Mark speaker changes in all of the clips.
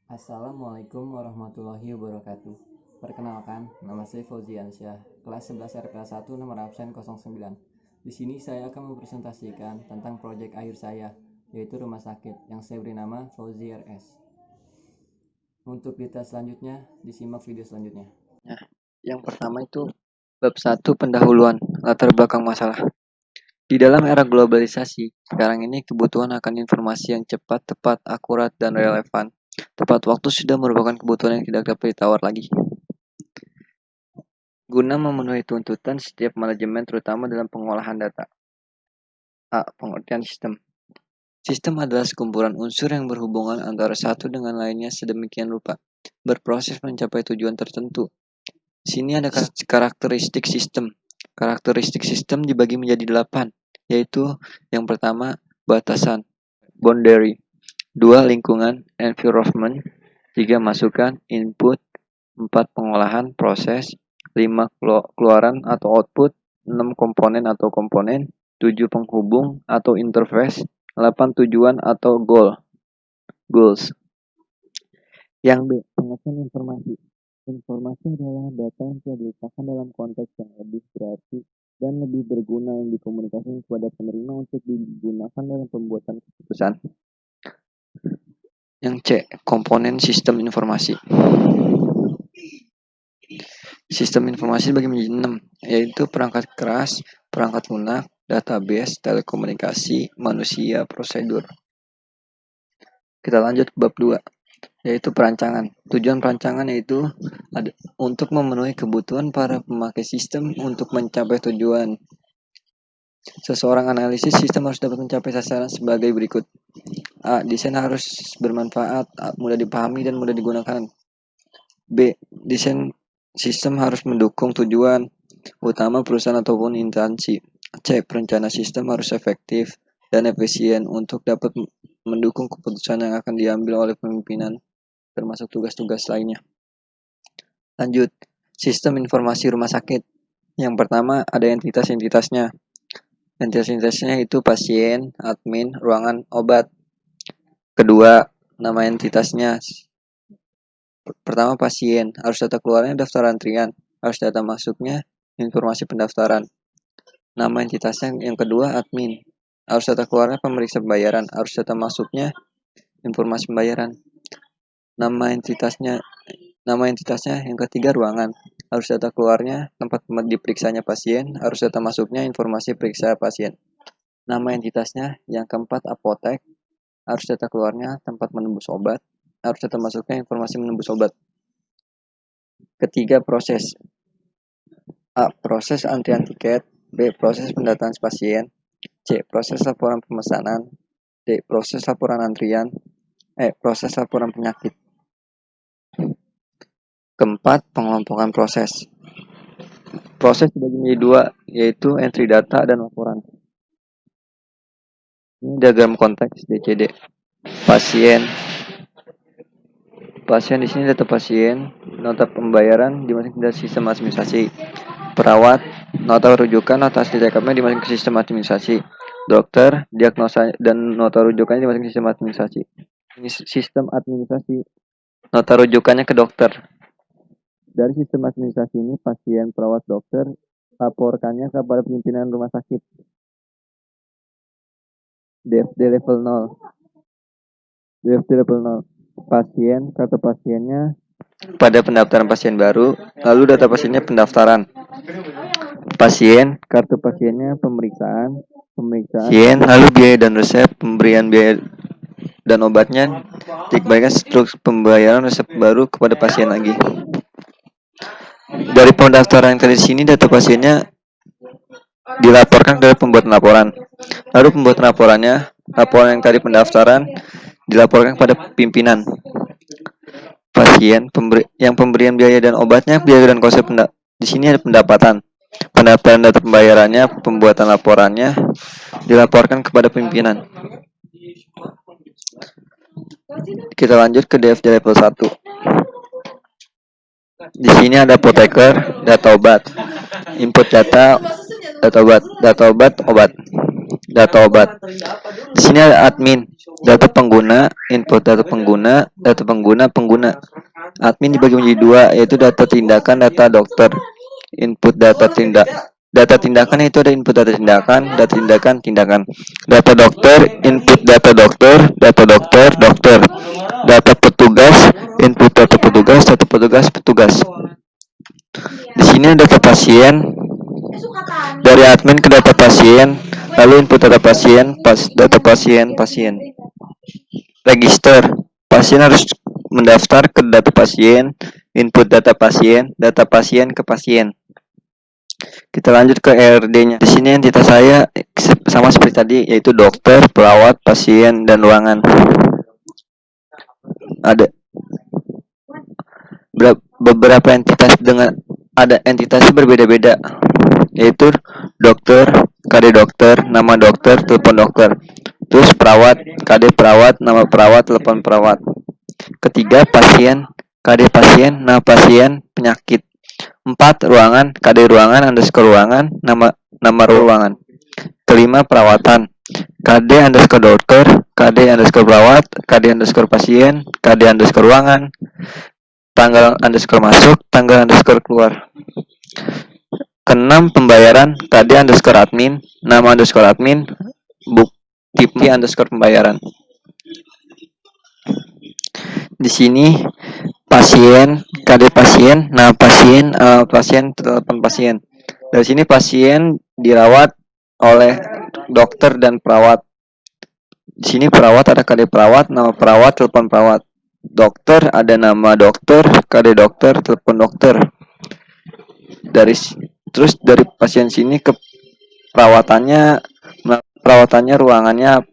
Speaker 1: Assalamualaikum warahmatullahi wabarakatuh. Perkenalkan, nama saya Fauziansyah, kelas 11 RPA 1 nomor absen 09. Di sini saya akan mempresentasikan tentang proyek akhir saya, yaitu rumah sakit yang saya beri nama Fauzi RS. Untuk detail selanjutnya, disimak video selanjutnya.
Speaker 2: Nah, yang pertama itu bab 1 pendahuluan, latar belakang masalah. Di dalam era globalisasi, sekarang ini kebutuhan akan informasi yang cepat, tepat, akurat, dan relevan. Tepat waktu sudah merupakan kebutuhan yang tidak dapat ditawar lagi. Guna memenuhi tuntutan setiap manajemen terutama dalam pengolahan data. A. Pengertian sistem. Sistem adalah sekumpulan unsur yang berhubungan antara satu dengan lainnya sedemikian rupa, berproses mencapai tujuan tertentu. Sini ada karakteristik sistem. Karakteristik sistem dibagi menjadi 8, yaitu yang pertama, batasan, boundary. 2, lingkungan, environment. 3, masukan, input. 4, pengolahan, proses. 5, keluaran atau output. 6, komponen atau komponen. 7, penghubung atau interface. 8, tujuan atau goals. Yang B, pengertian informasi. Informasi adalah data yang telah diletakkan dalam konteks yang lebih berarti dan lebih berguna yang dikomunikasikan kepada penerima untuk digunakan dalam pembuatan keputusan. Yang C, komponen sistem informasi. Sistem informasi dibagi menjadi 6, yaitu perangkat keras, perangkat lunak, database, telekomunikasi, manusia, prosedur. Kita lanjut ke bab 2. Yaitu perancangan. Tujuan perancangan yaitu untuk memenuhi kebutuhan para pemakai sistem untuk mencapai tujuan. Seseorang analisis sistem harus dapat mencapai sasaran sebagai berikut. A. Desain harus bermanfaat, mudah dipahami, dan mudah digunakan. B. Desain sistem harus mendukung tujuan utama perusahaan ataupun instansi. C. Perencana sistem harus efektif dan efisien untuk dapat mendukung keputusan yang akan diambil oleh pimpinan, termasuk tugas-tugas lainnya. Lanjut, sistem informasi rumah sakit. Yang pertama ada entitas-entitasnya. Entitas-entitasnya itu pasien, admin, ruangan, obat. Kedua, nama entitasnya. Pertama pasien, harus data keluarnya daftar antrian, harus data masuknya informasi pendaftaran. Nama entitasnya yang kedua admin, harus data keluarnya pemeriksa pembayaran, harus data masuknya informasi pembayaran. Nama entitasnya yang ketiga ruangan, harus data keluarnya tempat diperiksanya pasien, harus data masuknya informasi periksa pasien. Nama entitasnya yang keempat apotek, harus data keluarnya tempat menembus obat, harus data masuknya informasi menembus obat. Ketiga proses. A. Proses antrian tiket. B. Proses pendataan pasien. C. Proses laporan pemesanan. D. Proses laporan antrian. E. Proses laporan penyakit. Keempat, pengelompokan proses. Proses dibagi menjadi 2, yaitu entry data dan laporan. Ini diagram konteks DCD. Pasien di sini data pasien, nota pembayaran dimasukin ke sistem administrasi. Perawat, nota rujukan, nota asli rekapnya dimasukin ke sistem administrasi. Dokter, diagnosa dan nota rujukannya dimasukin ke sistem administrasi. Ini sistem administrasi, nota rujukannya ke dokter. Dari sistem administrasi ini, pasien, perawat, dokter laporkannya kepada pimpinan rumah sakit. DFD level 0. DFD level 0. Pasien, kartu pasiennya pada pendaftaran pasien baru, lalu data pasiennya pendaftaran. Pasien, kartu pasiennya pemeriksaan, pasien, lalu biaya dan resep, pemberian biaya dan obatnya, dikembalikan struktur pembayaran resep baru kepada pasien lagi. Dari pendaftaran yang tadi sini, data pasiennya dilaporkan ke pembuatan laporan. Lalu pembuatan laporan yang tadi pendaftaran dilaporkan kepada pimpinan. Pasien, yang pemberian biaya dan obatnya, biaya dan konsep di sini ada pendapatan. Pendaftaran data pembayarannya, pembuatan laporannya dilaporkan kepada pimpinan. Kita lanjut ke DFD level 1. Di sini ada apoteker, data obat, input data obat, data obat. Di sini ada admin, data pengguna, input data pengguna, pengguna. Admin dibagi menjadi dua, yaitu data tindakan, data dokter. Input data tindakan itu ada input data tindakan, tindakan. Data dokter, input data dokter, dokter. Data petugas, input data petugas. Di sini ada data pasien, dari admin ke data pasien, lalu input data pasien, pasien. Register, pasien harus mendaftar ke data pasien, input data pasien ke pasien. Kita lanjut ke ERD-nya. Di sini entitas saya sama seperti tadi, yaitu dokter, perawat, pasien, dan ruangan. Ada beberapa entitas dengan ada entitasnya berbeda-beda, yaitu dokter, KD dokter, nama dokter, telepon dokter. Terus perawat, KD perawat, nama perawat, telepon perawat. Ketiga, pasien, KD pasien, nama pasien, penyakit. 4, ruangan, KD ruangan, ruangan, nama ruangan. Kelima, perawatan, KD dokter, KD perawat, KD pasien, KD ruangan, tanggal masuk, tanggal keluar. Keenam, pembayaran, KD admin, nama admin, bukti pembayaran. Di sini pasien, KD pasien, nama pasien, telepon pasien. Dari sini pasien dirawat oleh dokter dan perawat. Di sini perawat ada KD perawat, nama perawat, telepon perawat. Dokter ada nama dokter, KD dokter, telepon dokter. Terus dari pasien sini ke perawatannya ruangannya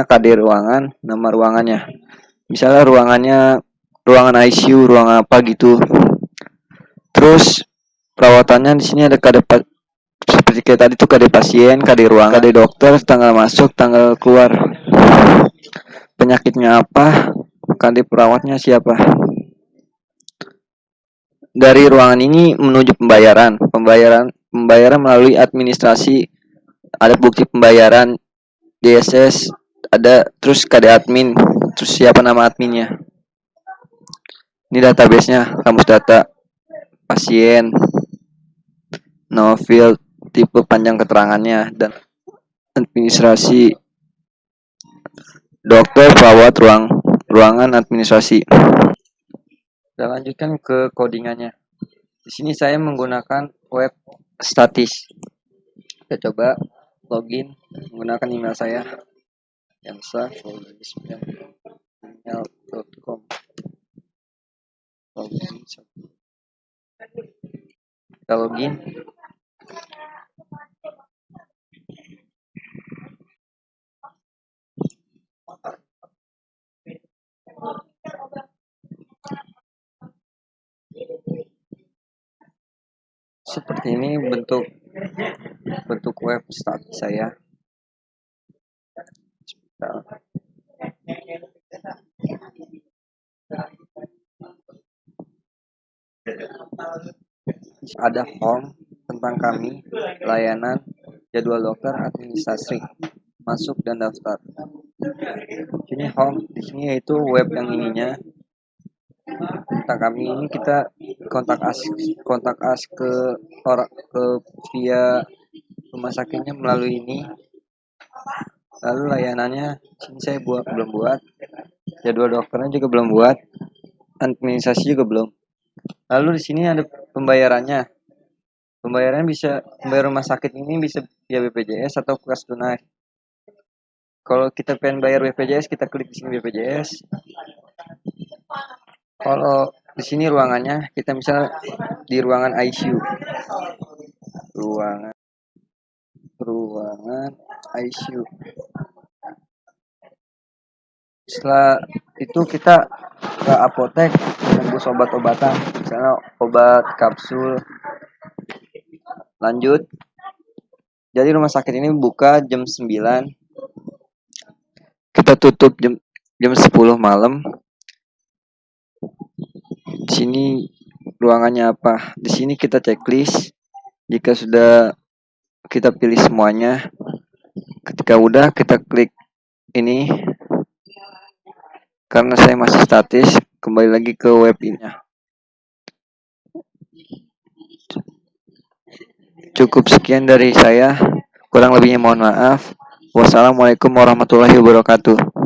Speaker 2: KD ruangan, nama ruangannya. Misalnya ruangan ICU, ruangan apa gitu. Terus perawatannya di sini ada KD seperti kayak tadi tuh, KD pasien, KD ruangan, KD dokter, tanggal masuk, tanggal keluar. Penyakitnya apa? KD perawatnya siapa? Dari ruangan ini menuju pembayaran melalui administrasi, ada bukti pembayaran, DSS, ada terus KD admin, terus siapa nama adminnya. Ini database-nya, kamus data pasien, nama field, tipe panjang keterangannya, dan administrasi, dokter, perawat, ruangan, administrasi. Kita lanjutkan ke codingannya. Di sini saya menggunakan web statis. Kita coba login menggunakan email saya, yansa@gmail.com. Kita login. Seperti ini bentuk web statis saya. Ada form tentang kami, layanan, jadwal dokter, administrasi, masuk dan daftar. Ini home, di sini yaitu web yang ininya tentang kami. Ini kita kontak us ke via rumah sakitnya melalui ini. Lalu layanannya sini saya belum buat, jadwal dokternya juga belum buat, administrasi juga belum. Lalu di sini ada pembayarannya. Pembayarannya bisa, membayar rumah sakit ini bisa via BPJS atau kas tunai. Kalau kita pengen bayar BPJS, kita klik di sini BPJS. Kalau di sini ruangannya, kita misalnya di ruangan ICU. Ruangan ICU. Setelah itu kita ke apotek tembus obat-obatan, misalnya obat kapsul. Lanjut. Jadi rumah sakit ini buka jam 9. Kita tutup jam 10 malam. Di sini ruangannya apa? Di sini kita checklist. Jika sudah kita pilih semuanya, Ketika udah, kita klik ini. Karena saya masih statis, kembali lagi ke web-nya. Cukup sekian dari saya. Kurang lebihnya mohon maaf. Wassalamualaikum warahmatullahi wabarakatuh.